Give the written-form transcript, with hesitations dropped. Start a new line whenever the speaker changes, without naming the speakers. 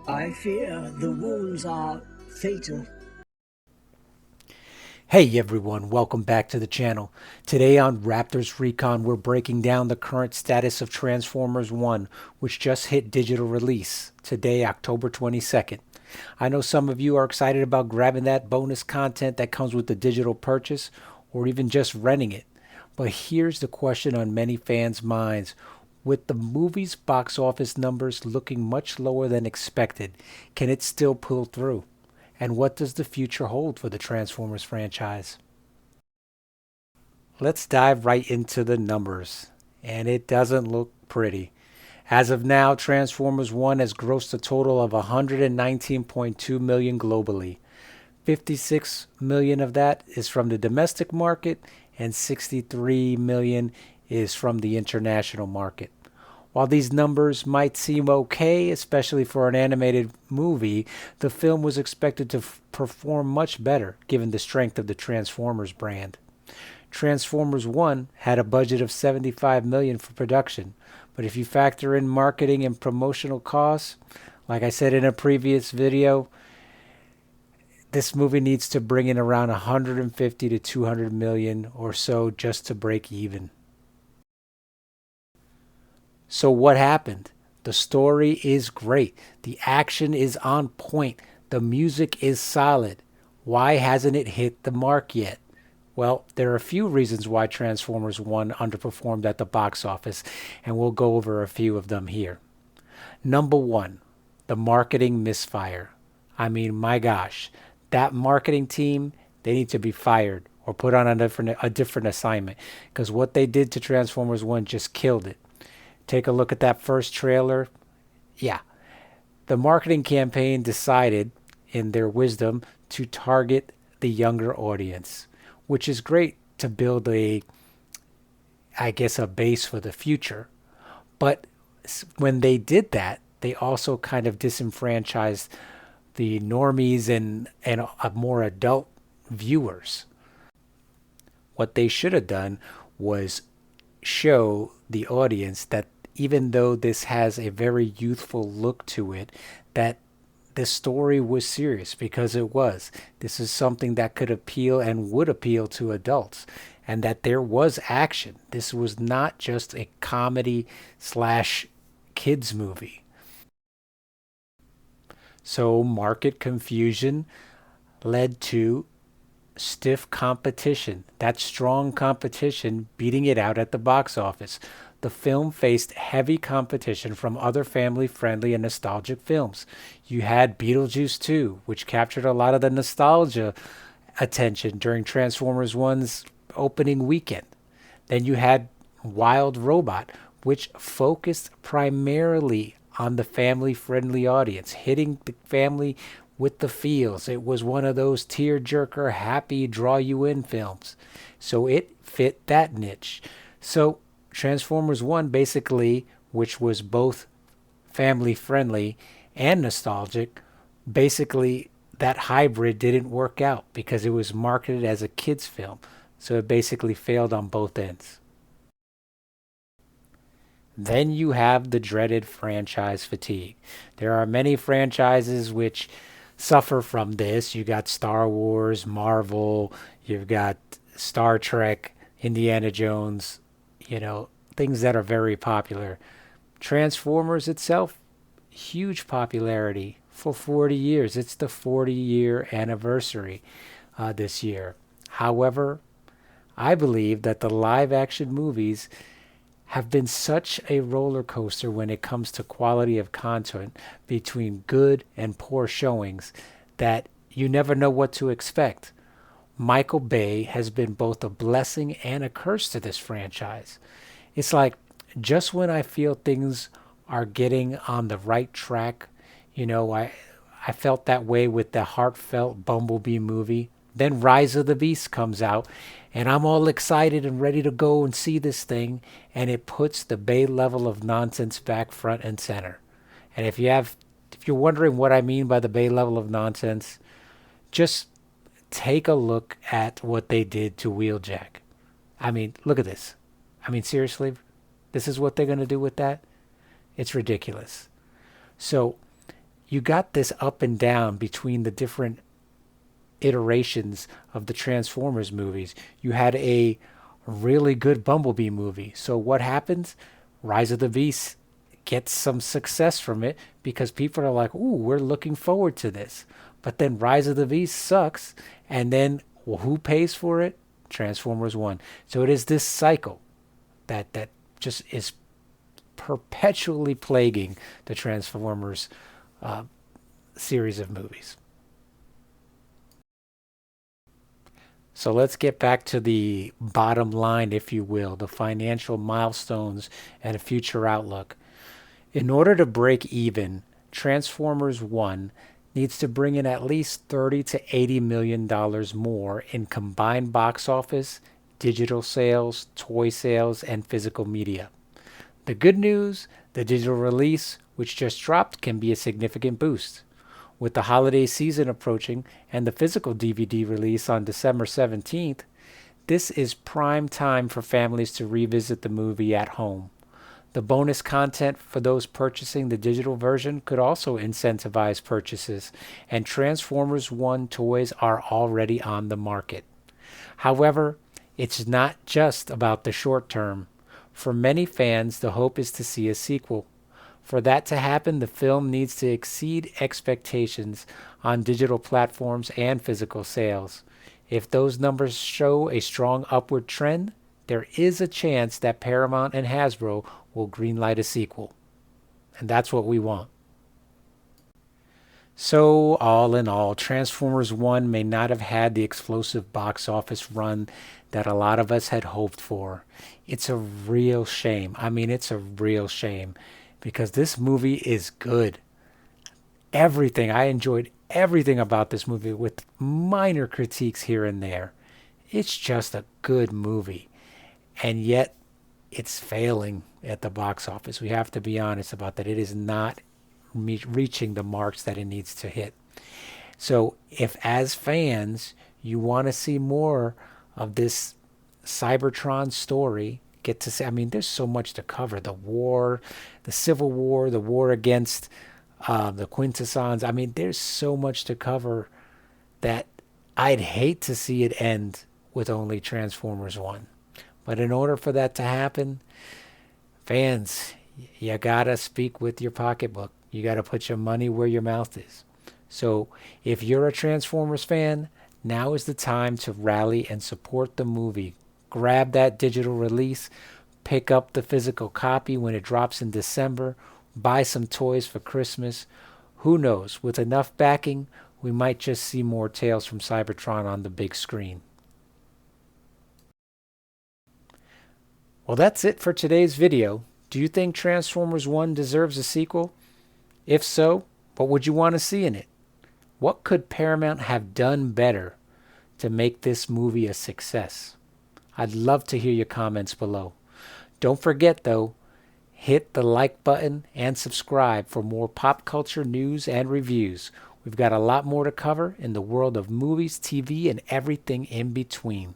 I fear the wounds are fatal.
Hey everyone, welcome back to the channel. Today on Raptor's Recon, we're breaking down the current status of Transformers 1, which just hit digital release today, October 22nd. I know some of you are excited about grabbing that bonus content that comes with the digital purchase, or even just renting it. But here's the question on many fans' minds. With the movie's box office numbers looking much lower than expected, can it still pull through? And what does the future hold for the Transformers franchise? Let's dive right into the numbers. And it doesn't look pretty. As of now, Transformers 1 has grossed a total of 119.2 million globally. 56 million of that is from the domestic market and 63 million is from the international market. While these numbers might seem okay, especially for an animated movie, the film was expected to perform much better given the strength of the Transformers brand. Transformers 1 had a budget of 75 million for production, but if you factor in marketing and promotional costs, like I said in a previous video, this movie needs to bring in around 150 to 200 million or so just to break even. So what happened? The story is great. The action is on point. The music is solid. Why hasn't it hit the mark yet? Well, there are a few reasons why Transformers 1 underperformed at the box office, and we'll go over a few of them here. Number one, the marketing misfire. I mean, my gosh, that marketing team, they need to be fired or put on a different assignment because what they did to Transformers 1 just killed it. Take a look at that first trailer. Yeah, the marketing campaign decided, in their wisdom, to target the younger audience, which is great to build I guess, a base for the future. But when they did that, they also kind of disenfranchised the normies and more adult viewers. What they should have done was show the audience that even though this has a very youthful look to it, that the story was serious because it was. This is something that could appeal and would appeal to adults, and that there was action. This was not just a comedy slash kids movie. So market confusion led to stiff competition. That strong competition beating it out at the box office. The film faced heavy competition from other family friendly and nostalgic films. You had Beetlejuice 2, which captured a lot of the nostalgia attention during Transformers 1's opening weekend. Then you had Wild Robot, which focused primarily on the family friendly audience, hitting the family with the feels. It was one of those tear-jerker, happy, draw you in films. So it fit that niche. So Transformers 1 basically, which was both family friendly and nostalgic, basically that hybrid didn't work out because it was marketed as a kids film. So it basically failed on both ends. Then you have the dreaded franchise fatigue. There are many franchises which suffer from this. You got Star Wars, Marvel, you've got Star Trek, Indiana Jones, things that are very popular. Transformers itself, huge popularity for 40 years. It's the 40-year anniversary this year. However, I believe that the live action movies have been such a roller coaster when it comes to quality of content between good and poor showings that you never know what to expect. Michael Bay has been both a blessing and a curse to this franchise. It's like just when I feel things are getting on the right track, I felt that way with the heartfelt Bumblebee movie. Then Rise of the Beast comes out, and I'm all excited and ready to go and see this thing, and it puts the Bay level of nonsense back front and center. And if you're wondering what I mean by the Bay level of nonsense, just take a look at what they did to Wheeljack. I mean, look at this. I mean, seriously, this is what they're going to do with that? It's ridiculous. So you got this up and down between the different iterations of the Transformers movies. You had a really good Bumblebee movie. So what happens? Rise of the Beast gets some success from it because people are like, "Ooh, we're looking forward to this." But then Rise of the Beast sucks, and then well, who pays for it? Transformers 1. So it is this cycle that just is perpetually plaguing the Transformers uh, series of movies. So let's get back to the bottom line, if you will, the financial milestones and a future outlook. In order to break even, Transformers 1 needs to bring in at least 30 to 80 million dollars more in combined box office, digital sales, toy sales, and physical media. The good news, the digital release, which just dropped, can be a significant boost. With the holiday season approaching and the physical DVD release on December 17th, this is prime time for families to revisit the movie at home. The bonus content for those purchasing the digital version could also incentivize purchases, and Transformers 1 toys are already on the market. However, it's not just about the short term. For many fans, the hope is to see a sequel. For that to happen, the film needs to exceed expectations on digital platforms and physical sales. If those numbers show a strong upward trend, there is a chance that Paramount and Hasbro will greenlight a sequel. And that's what we want. So, all in all, Transformers 1 may not have had the explosive box office run that a lot of us had hoped for. It's a real shame. I mean, it's a real shame because this movie is good. I enjoyed everything about this movie with minor critiques here and there. It's just a good movie. And yet, it's failing at the box office. We have to be honest about that. It is not reaching the marks that it needs to hit. So, if as fans you want to see more of this Cybertron story, get to see, I mean, there's so much to cover: the war, the Civil War, the war against the Quintessons. I mean, there's so much to cover that I'd hate to see it end with only Transformers 1. But in order for that to happen, fans, you gotta speak with your pocketbook. You gotta put your money where your mouth is. So if you're a Transformers fan, now is the time to rally and support the movie. Grab that digital release, pick up the physical copy when it drops in December, buy some toys for Christmas. Who knows, with enough backing, we might just see more Tales from Cybertron on the big screen. Well, that's it for today's video. Do you think Transformers 1 deserves a sequel? If so, what would you want to see in it? What could Paramount have done better to make this movie a success? I'd love to hear your comments below. Don't forget, though, hit the like button and subscribe for more pop culture news and reviews. We've got a lot more to cover in the world of movies, TV, and everything in between.